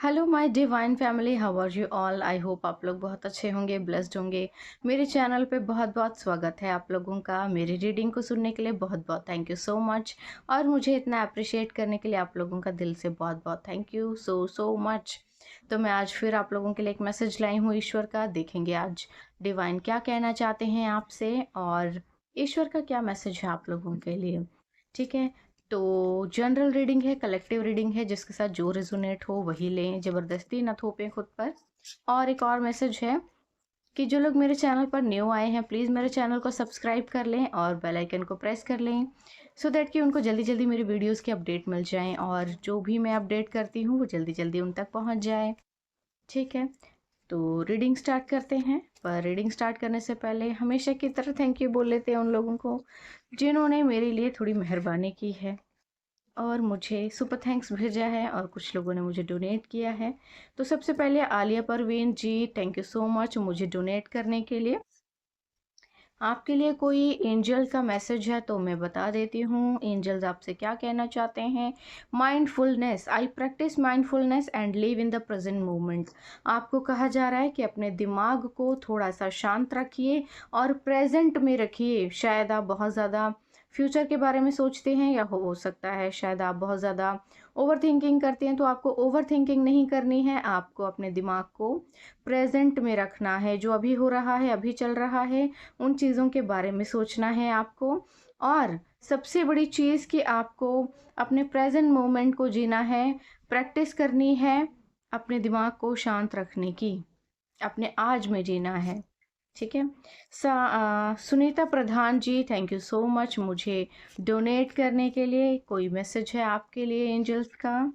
Hello my divine family, how are you all. I hope आप लोग बहुत अच्छे होंगे, ब्लेस्ड होंगे। मेरे चैनल पे बहुत बहुत स्वागत है आप लोगों का। मेरी रीडिंग को सुनने के लिए बहुत बहुत थैंक यू सो मच। और मुझे इतना अप्रिशिएट करने के लिए आप लोगों का दिल से बहुत बहुत thank you so so much. तो मैं आज फिर आप लोगों के लिए एक मैसेज लाई हूँ ईश्वर का। देखेंगे आज डिवाइन क्या कहना चाहते हैं आपसे, और ईश्वर का क्या मैसेज है आप लोगों के लिए। ठीक है। तो जनरल रीडिंग है, कलेक्टिव रीडिंग है, जिसके साथ जो रेजोनेट हो वही लें, ज़बरदस्ती ना थोपें खुद पर। और एक और मैसेज है कि जो लोग मेरे चैनल पर न्यू आए हैं, प्लीज़ मेरे चैनल को सब्सक्राइब कर लें और बेल आइकन को प्रेस कर लें, सो दैट कि उनको जल्दी जल्दी मेरी वीडियोस की अपडेट मिल जाएं, और जो भी मैं अपडेट करती हूँ वो जल्दी जल्दी उन तक पहुँच जाए। ठीक है। तो रीडिंग स्टार्ट करते हैं, पर रीडिंग स्टार्ट करने से पहले हमेशा की तरह थैंक यू बोल लेते हैं उन लोगों को जिन्होंने मेरे लिए थोड़ी मेहरबानी की है और मुझे सुपर थैंक्स भेजा है, और कुछ लोगों ने मुझे डोनेट किया है। तो सबसे पहले Alia Parveen ji, thank you so much मुझे डोनेट करने के लिए। आपके लिए कोई एंजल का मैसेज है तो मैं बता देती हूँ एंजल्स आपसे क्या कहना चाहते हैं। Mindfulness, I practice mindfulness and live in the present moment. आपको कहा जा रहा है कि अपने दिमाग को थोड़ा सा शांत रखिए और प्रेजेंट में रखिए। शायद आप बहुत ज़्यादा फ्यूचर के बारे में सोचते हैं, या हो सकता है शायद आप बहुत ज़्यादा ओवर थिंकिंग करते हैं। तो आपको ओवर थिंकिंग नहीं करनी है, आपको अपने दिमाग को प्रेजेंट में रखना है। जो अभी हो रहा है, अभी चल रहा है, उन चीज़ों के बारे में सोचना है आपको। और सबसे बड़ी चीज़ कि आपको अपने प्रेजेंट मोमेंट को जीना है, प्रैक्टिस करनी है अपने दिमाग को शांत रखने की, अपने आज में जीना है। ठीक है। सुनीता प्रधान जी, थैंक यू सो मच मुझे डोनेट करने के लिए। कोई मैसेज है आपके लिए एंजल्स का।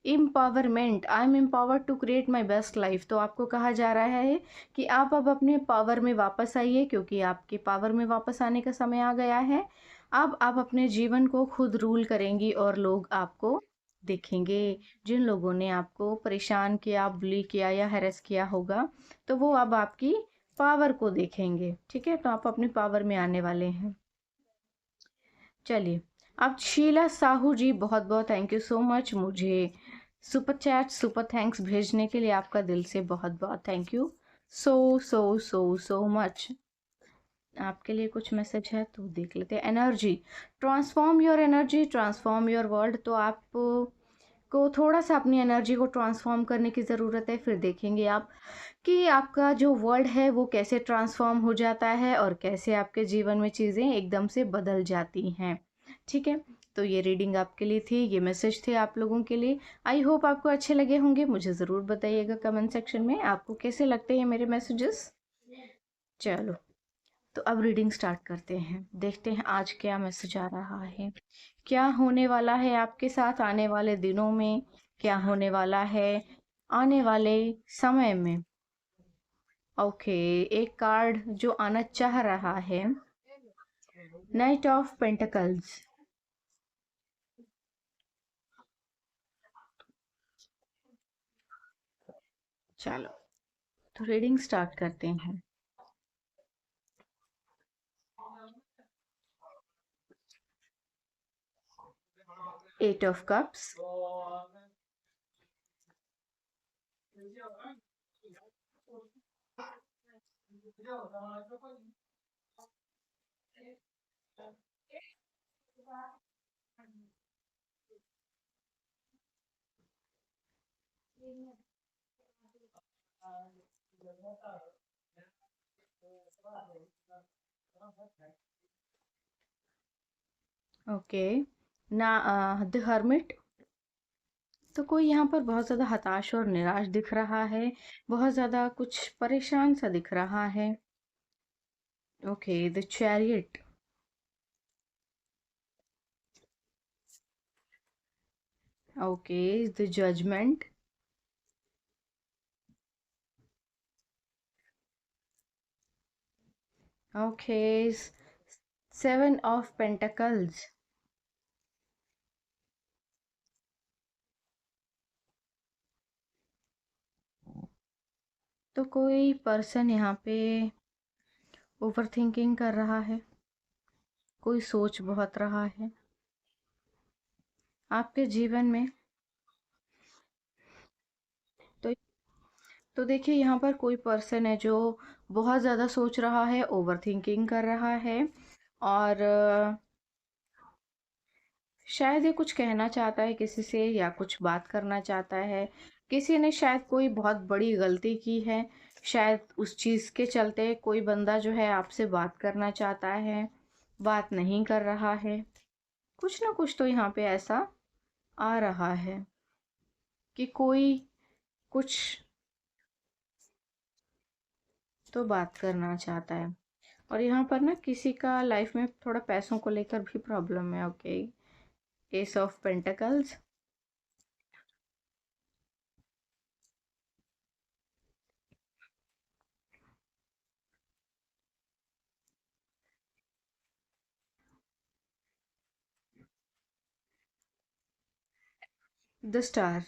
Empowerment, I am empowered to create my best life. तो आपको कहा जा रहा है कि आप अब अपने पावर में वापस आइए, क्योंकि आपके पावर में वापस आने का समय आ गया है। अब आप अपने जीवन को खुद रूल करेंगी और लोग आपको देखेंगे। जिन लोगों ने आपको परेशान किया, बुली किया या हैरेस किया होगा, तो वो अब आपकी पावर को देखेंगे। ठीक है। तो आप अपनी पावर में आने वाले हैं। चलिए, अब शीला साहू जी, बहुत बहुत थैंक यू सो मच मुझे सुपर चैट, सुपर थैंक्स भेजने के लिए। आपका दिल से बहुत बहुत thank you so so so so much. आपके लिए कुछ मैसेज है तो देख लेते हैं। Energy, transform your energy, transform your world. तो आप को थोड़ा सा अपनी एनर्जी को ट्रांसफॉर्म करने की ज़रूरत है। फिर देखेंगे आप कि आपका जो वर्ल्ड है वो कैसे ट्रांसफॉर्म हो जाता है, और कैसे आपके जीवन में चीज़ें एकदम से बदल जाती हैं। ठीक है। तो ये रीडिंग आपके लिए थी, ये मैसेज थे आप लोगों के लिए। आई होप आपको अच्छे लगे होंगे। मुझे ज़रूर बताइएगा कमेंट सेक्शन में आपको कैसे लगते हैं मेरे मैसेजेस। चलो, तो अब रीडिंग स्टार्ट करते हैं। देखते हैं आज क्या मैसेज आ रहा है, क्या होने वाला है आपके साथ आने वाले दिनों में, क्या होने वाला है आने वाले समय में। ओके, एक कार्ड जो आना चाह रहा है, नाइट ऑफ पेंटिकल्स। चलो, तो रीडिंग स्टार्ट करते हैं। एट ऑफ कप्स, ओके ना, द हर्मिट। तो कोई यहाँ पर बहुत ज़्यादा हताश और निराश दिख रहा है, बहुत ज़्यादा कुछ परेशान सा दिख रहा है। Okay, the chariot. Okay, the judgment. Okay, seven of pentacles. तो कोई पर्सन यहाँ पे ओवर थिंकिंग कर रहा है, कोई सोच बहुत रहा है आपके जीवन में। तो देखिए यहाँ पर कोई पर्सन है जो बहुत ज़्यादा सोच रहा है, ओवरथिंकिंग कर रहा है और शायद ये कुछ कहना चाहता है किसी से या कुछ बात करना चाहता है। किसी ने शायद कोई बहुत बड़ी गलती की है, शायद उस चीज़ के चलते कोई बंदा जो है आपसे बात करना चाहता है, बात नहीं कर रहा है। कुछ ना कुछ तो यहाँ पे ऐसा आ रहा है कि कोई कुछ तो बात करना चाहता है। और यहाँ पर ना किसी का लाइफ में थोड़ा पैसों को लेकर भी प्रॉब्लम है। Okay, S of pentacles, the star,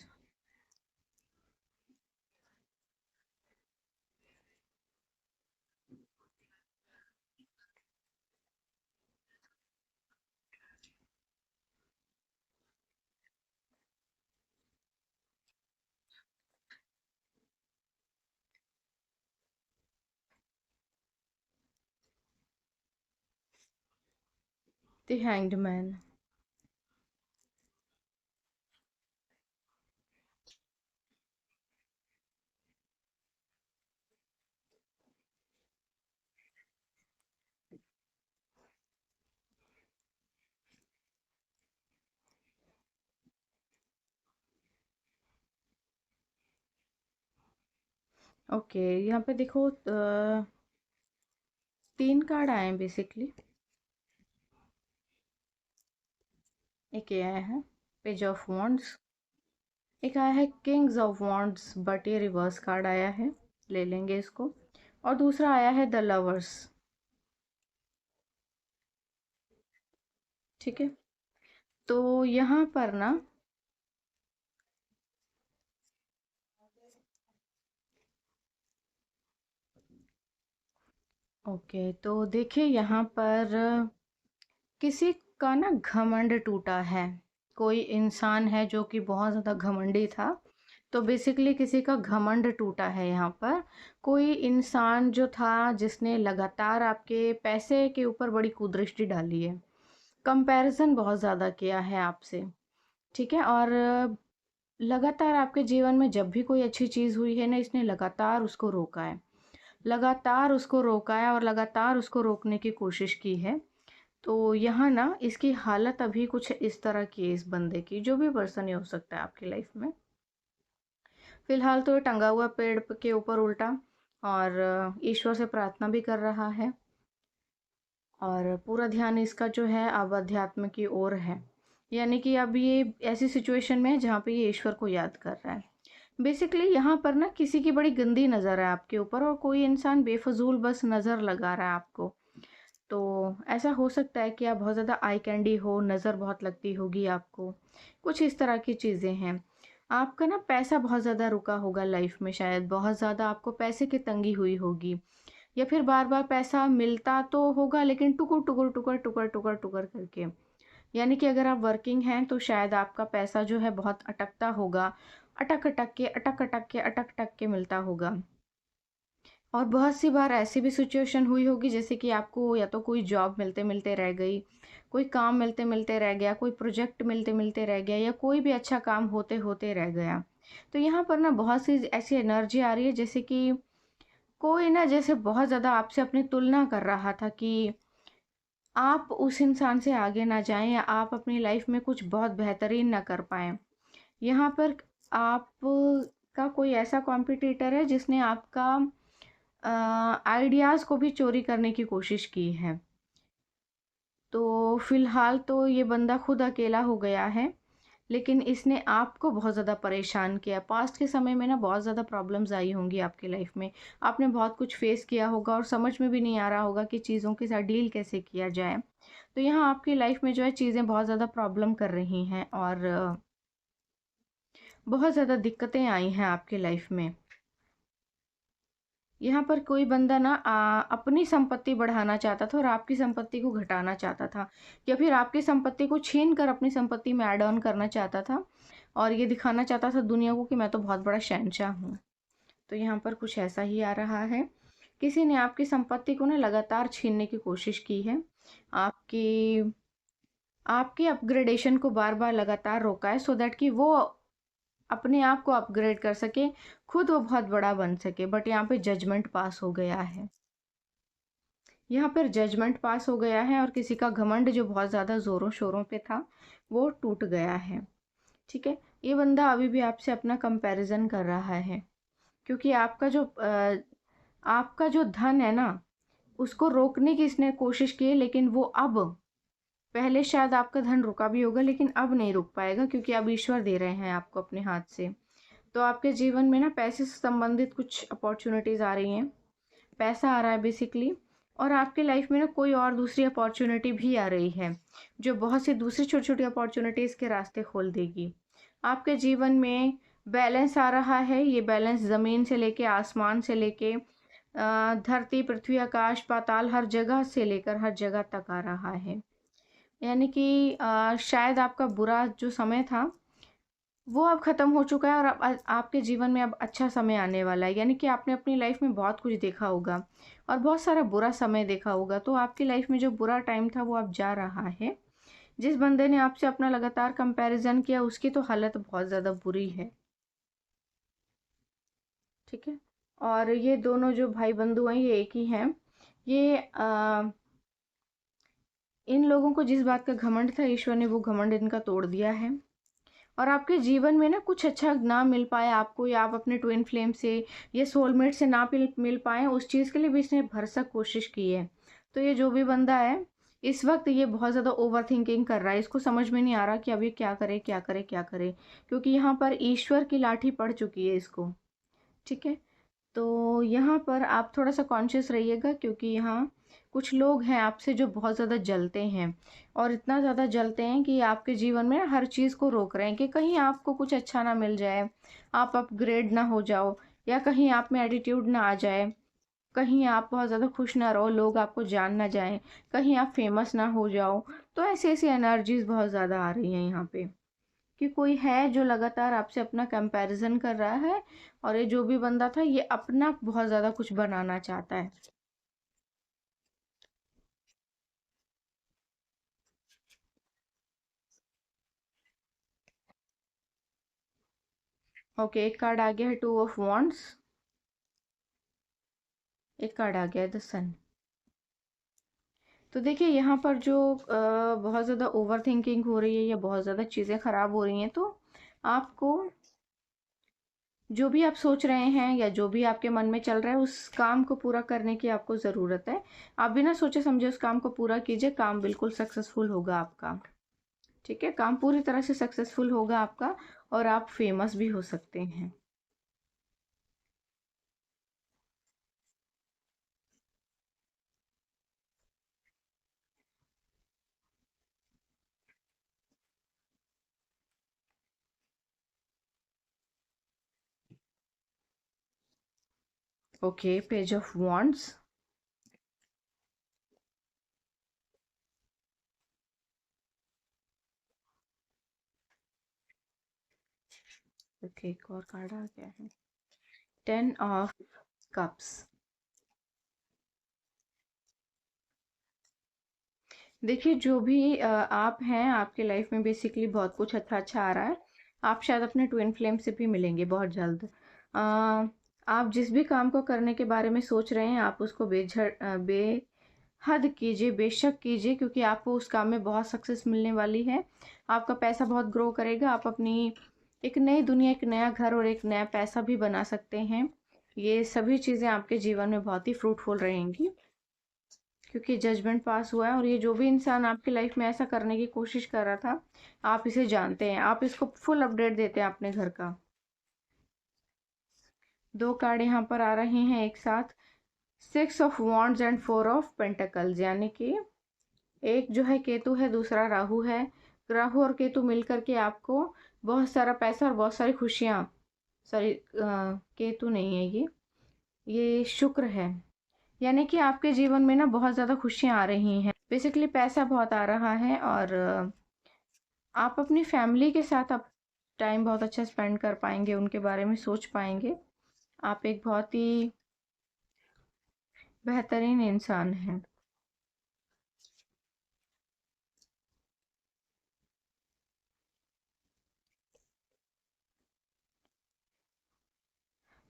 the hanged man. Okay, यहाँ पे देखो 3 कार्ड आए हैं बेसिकली। एक ये आया है पेज ऑफ वॉन्ड्स, एक आया है किंग्स ऑफ वॉन्ड्स बट ये रिवर्स कार्ड आया है, ले लेंगे इसको। और दूसरा आया है द लवर्स। ठीक है, तो यहाँ पर ना ओके, तो देखिए यहाँ पर किसी का ना घमंड टूटा है। कोई इंसान है जो कि बहुत ज़्यादा घमंडी था, तो बेसिकली किसी का घमंड टूटा है यहाँ पर। कोई इंसान जो था जिसने लगातार आपके पैसे के ऊपर बड़ी कुदृष्टि डाली है, कंपैरिजन बहुत ज़्यादा किया है आपसे। ठीक है, और लगातार आपके जीवन में जब भी कोई अच्छी चीज़ हुई है ना, इसने लगातार उसको रोका है, लगातार उसको रोका है और लगातार उसको रोकने की कोशिश की है। तो यहाँ ना इसकी हालत अभी कुछ इस तरह की है, इस बंदे की, जो भी पर्सन ही हो सकता है आपकी लाइफ में। फिलहाल तो ये टंगा हुआ पेड़ के ऊपर उल्टा और ईश्वर से प्रार्थना भी कर रहा है और पूरा ध्यान इसका जो है अब अध्यात्म की ओर है। यानी कि अब ये ऐसी सिचुएशन में है जहाँ पे ये ईश्वर को याद कर रहा है। बेसिकली यहाँ पर ना किसी की बड़ी गंदी नज़र है आपके ऊपर और कोई इंसान बेफजूल बस नज़र लगा रहा है आपको। तो ऐसा हो सकता है कि आप बहुत ज़्यादा आई कैंडी हो, नज़र बहुत लगती होगी आपको, कुछ इस तरह की चीज़ें हैं। आपका ना पैसा बहुत ज़्यादा रुका होगा लाइफ में, शायद बहुत ज़्यादा आपको पैसे की तंगी हुई होगी, या फिर बार बार पैसा मिलता तो होगा लेकिन टुकुर टुकुर टुकर टुकर टुकर टुकर करके। यानी कि अगर आप वर्किंग हैं तो शायद आपका पैसा जो है बहुत अटकता होगा, अटक अटक के अटक अटक के अटक अटक के मिलता होगा। और बहुत सी बार ऐसी भी सिचुएशन हुई होगी जैसे कि आपको या तो कोई जॉब मिलते मिलते रह गई, कोई काम मिलते मिलते रह गया, कोई प्रोजेक्ट मिलते मिलते रह गया, या कोई भी अच्छा काम होते होते रह गया। तो यहाँ पर ना बहुत सी ऐसी एनर्जी आ रही है जैसे कि कोई ना जैसे बहुत ज़्यादा आपसे अपनी तुलना कर रहा था कि आप उस इंसान से आगे ना जाएं या आप अपनी लाइफ में कुछ बहुत बेहतरीन ना कर पाएं। यहाँ पर आप का कोई ऐसा कॉम्पिटिटर है जिसने आपका आइडियाज़ को भी चोरी करने की कोशिश की है। तो फिलहाल तो ये बंदा खुद अकेला हो गया है, लेकिन इसने आपको बहुत ज़्यादा परेशान किया। पास्ट के समय में ना बहुत ज़्यादा प्रॉब्लम्स आई होंगी आपकी लाइफ में, आपने बहुत कुछ फेस किया होगा और समझ में भी नहीं आ रहा होगा कि चीज़ों के साथ डील कैसे किया जाए। तो यहाँ आपकी लाइफ में जो है चीज़ें बहुत ज़्यादा प्रॉब्लम कर रही हैं और बहुत ज़्यादा दिक्कतें आई हैं आपकी लाइफ में। यहाँ पर कोई बंदा ना अपनी संपत्ति बढ़ाना चाहता था और आपकी संपत्ति को घटाना चाहता था, या फिर आपकी संपत्ति को छीन कर अपनी संपत्ति में ऐड ऑन करना चाहता था और ये दिखाना चाहता था दुनिया को कि मैं तो बहुत बड़ा शहंशाह हूँ। तो यहाँ पर कुछ ऐसा ही आ रहा है। किसी ने आपकी संपत्ति को ना लगातार छीनने की कोशिश की है। आपकी आपकी अपग्रेडेशन को बार-बार लगातार रोका है, सो दैट कि वो अपने आप को अपग्रेड कर सके, खुद वो बहुत बड़ा बन सके। बट यहाँ पे जजमेंट पास हो गया है। यहाँ पर जजमेंट पास हो गया है और किसी का घमंड जो बहुत ज़्यादा ज़ोरों शोरों पे था, वो टूट गया है। ठीक है? ये बंदा अभी भी आपसे अपना कंपैरिजन कर रहा है, क्योंकि आपका जो धन है ना, उसको रोकने की इसने कोशिश की है, लेकिन वो अब, पहले शायद आपका धन रुका भी होगा, लेकिन अब नहीं रुक पाएगा, क्योंकि अब ईश्वर दे रहे हैं आपको अपने हाथ से। तो आपके जीवन में ना पैसे से संबंधित कुछ अपॉर्चुनिटीज़ आ रही हैं, पैसा आ रहा है बेसिकली। और आपके लाइफ में ना कोई और दूसरी अपॉर्चुनिटी भी आ रही है, जो बहुत सी दूसरी छोटी छोटी अपॉर्चुनिटीज़ के रास्ते खोल देगी। आपके जीवन में बैलेंस आ रहा है। ये बैलेंस ज़मीन से लेके, आसमान से लेके, धरती, पृथ्वी, आकाश, पाताल, हर जगह से लेकर हर जगह तक आ रहा है। यानी कि शायद आपका बुरा जो समय था, वो अब ख़त्म हो चुका है और अब आपके जीवन में अब अच्छा समय आने वाला है। यानी कि आपने अपनी लाइफ में बहुत कुछ देखा होगा और बहुत सारा बुरा समय देखा होगा, तो आपकी लाइफ में जो बुरा टाइम था वो अब जा रहा है। जिस बंदे ने आपसे अपना लगातार कंपैरिजन किया, उसकी तो हालत बहुत ज़्यादा बुरी है। ठीक है? और ये दोनों जो भाई बंधु हैं, ये एक ही हैं। ये इन लोगों को जिस बात का घमंड था, ईश्वर ने वो घमंड इनका तोड़ दिया है। और आपके जीवन में ना कुछ अच्छा ना मिल पाए आपको, या आप अपने ट्विन फ्लेम से या सोलमेट से ना मिल पाए, उस चीज़ के लिए भी इसने भरसक कोशिश की है। तो ये जो भी बंदा है, इस वक्त ये बहुत ज़्यादा ओवर थिंकिंग कर रहा है। इसको समझ में नहीं आ रहा कि अब ये क्या करे, क्या करे, क्या करे, क्योंकि यहाँ पर ईश्वर की लाठी पड़ चुकी है इसको। ठीक है? तो यहाँ पर आप थोड़ा सा कॉन्शियस रहिएगा, क्योंकि यहाँ कुछ लोग हैं आपसे जो बहुत ज़्यादा जलते हैं, और इतना ज़्यादा जलते हैं कि आपके जीवन में हर चीज़ को रोक रहे हैं कि कहीं आपको कुछ अच्छा ना मिल जाए, आप अपग्रेड ना हो जाओ, या कहीं आप में एटीट्यूड ना आ जाए, कहीं आप बहुत ज़्यादा खुश ना रहो, लोग आपको जान ना जाएं, कहीं आप फेमस ना हो जाओ। तो ऐसी ऐसी एनर्जीज बहुत ज़्यादा आ रही हैं यहाँ पे, कि कोई है जो लगातार आपसे अपना कंपैरिजन कर रहा है, और ये जो भी बंदा था, ये अपना बहुत ज़्यादा कुछ बनाना चाहता है। ओके, एक कार्ड आ गया है टू ऑफ वॉन्ड्स, एक कार्ड आ गया है द सन। तो देखिए यहाँ पर जो बहुत ज़्यादा ओवर थिंकिंग हो रही है, या बहुत ज़्यादा चीज़ें ख़राब हो रही हैं, तो आपको जो भी आप सोच रहे हैं या जो भी आपके मन में चल रहा है, उस काम को पूरा करने की आपको ज़रूरत है। आप बिना सोचे समझे उस काम को पूरा कीजिए, काम बिल्कुल सक्सेसफुल होगा आपका। ठीक है? काम पूरी तरह से सक्सेसफुल होगा आपका, और आप फेमस भी हो सकते हैं। Okay, page of wands. Okay, एक और कार्ड आ गया है, 10 ऑफ कप्स। देखिए जो भी आप हैं, आपके लाइफ में बेसिकली बहुत कुछ अच्छा अच्छा आ रहा है। आप शायद अपने ट्विन फ्लेम से भी मिलेंगे बहुत जल्द। आप जिस भी काम को करने के बारे में सोच रहे हैं, आप उसको बेहद कीजिए, बेशक कीजिए, क्योंकि आपको उस काम में बहुत सक्सेस मिलने वाली है। आपका पैसा बहुत ग्रो करेगा, आप अपनी एक नई दुनिया, एक नया घर और एक नया पैसा भी बना सकते हैं। ये सभी चीज़ें आपके जीवन में बहुत ही फ्रूटफुल रहेंगी, क्योंकि जजमेंट पास हुआ है। और ये जो भी इंसान आपकी लाइफ में ऐसा करने की कोशिश कर रहा था, आप इसे जानते हैं, आप इसको फुल अपडेट देते हैं अपने घर का। दो कार्ड यहाँ पर आ रहे हैं एक साथ, 6 of wands and 4 of pentacles, यानी कि एक जो है केतु है, दूसरा राहु है। राहु और केतु मिलकर के आपको बहुत सारा पैसा और बहुत सारी खुशियाँ, सॉरी, केतु नहीं है ये शुक्र है। यानी कि आपके जीवन में ना बहुत ज़्यादा खुशियाँ आ रही हैं, बेसिकली पैसा बहुत आ रहा है, और आप अपनी फैमिली के साथ आप टाइम बहुत अच्छा स्पेंड कर पाएंगे, उनके बारे में सोच पाएंगे। आप एक बहुत ही बेहतरीन इंसान हैं।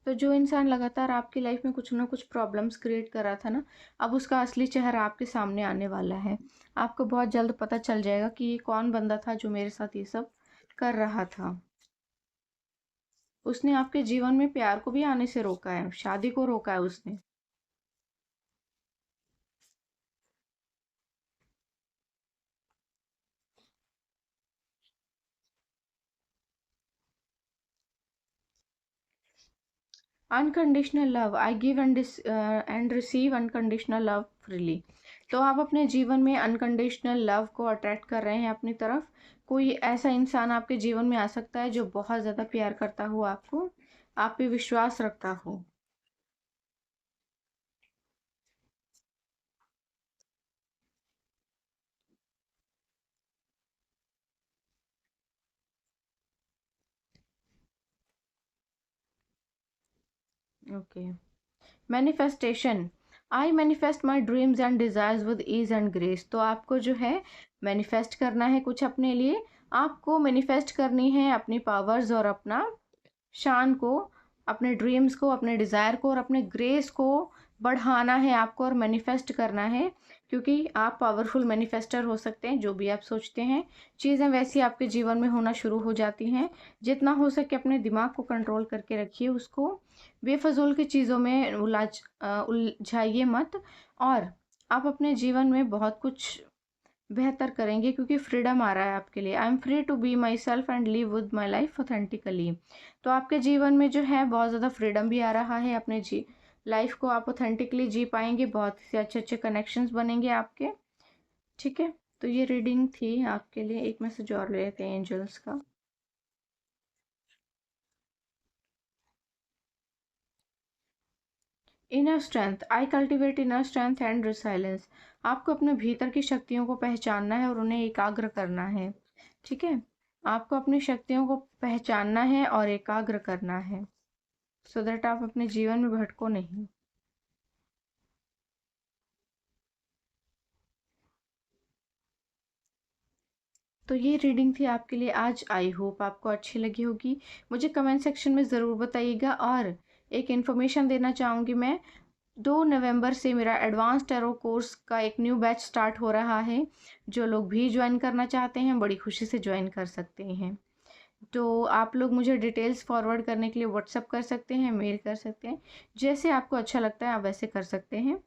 तो जो इंसान लगातार आपकी लाइफ में कुछ ना कुछ प्रॉब्लम्स क्रिएट कर रहा था ना, अब उसका असली चेहरा आपके सामने आने वाला है। आपको बहुत जल्द पता चल जाएगा कि ये कौन बंदा था जो मेरे साथ ये सब कर रहा था। उसने आपके जीवन में प्यार को भी आने से रोका है, शादी को रोका है उसने। Unconditional love, I give and receive unconditional love freely. तो आप अपने जीवन में अनकंडीशनल लव को अट्रैक्ट कर रहे हैं अपनी तरफ। कोई ऐसा इंसान आपके जीवन में आ सकता है जो बहुत ज़्यादा प्यार करता हो आपको, आप पे विश्वास रखता हो। Okay. Manifestation, I manifest my dreams and desires with ease and grace. तो आपको जो है मैनिफेस्ट करना है कुछ अपने लिए। आपको मैनिफेस्ट करनी है अपनी पावर्स और अपना शान को, अपने ड्रीम्स को, अपने डिज़ायर को और अपने ग्रेस को बढ़ाना है आपको और मैनिफेस्ट करना है। क्योंकि आप पावरफुल मैनिफेस्टर हो सकते हैं। जो भी आप सोचते हैं चीज़ें वैसी आपके जीवन में होना शुरू हो जाती हैं। जितना हो सके अपने दिमाग को कंट्रोल करके रखिए, उसको बेफजूल की चीज़ों में उलझाइए मत। और आप अपने जीवन में बहुत कुछ बेहतर करेंगे क्योंकि फ्रीडम आ रहा है आपके लिए। I am free to be myself and live with my life authentically. तो आपके जीवन में जो है बहुत ज़्यादा फ्रीडम भी आ रहा है। अपने जी लाइफ को आप ऑथेंटिकली जी पाएंगे, बहुत से अच्छे अच्छे कनेक्शंस बनेंगे आपके। ठीक है। तो ये रीडिंग थी आपके लिए। एक मैसेज और ले लेते हैं एंजल्स का। Inner strength, I cultivate inner strength and resilience. आपको अपने भीतर की शक्तियों को पहचानना है और उन्हें एकाग्र करना है। ठीक है। आपको अपनी शक्तियों को पहचानना है और एकाग्र करना है, सो दैट आप अपने जीवन में भटको नहीं। तो ये रीडिंग थी आपके लिए आज। आई होप आपको अच्छी लगी होगी। मुझे कमेंट सेक्शन में ज़रूर बताइएगा। और एक इन्फॉर्मेशन देना चाहूँगी मैं, 2 नवंबर से मेरा एडवांस टैरो कोर्स का एक न्यू बैच स्टार्ट हो रहा है। जो लोग भी ज्वाइन करना चाहते हैं बड़ी खुशी से ज्वाइन कर सकते हैं। तो आप लोग मुझे डिटेल्स फॉरवर्ड करने के लिए व्हाट्सअप कर सकते हैं, मेल कर सकते हैं, जैसे आपको अच्छा लगता है आप वैसे कर सकते हैं।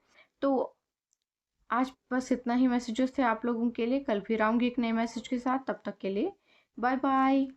तो आज बस इतना ही मैसेजेस थे आप लोगों के लिए। कल फिर आऊँगी एक नए मैसेज के साथ। तब तक के लिए बाय बाय।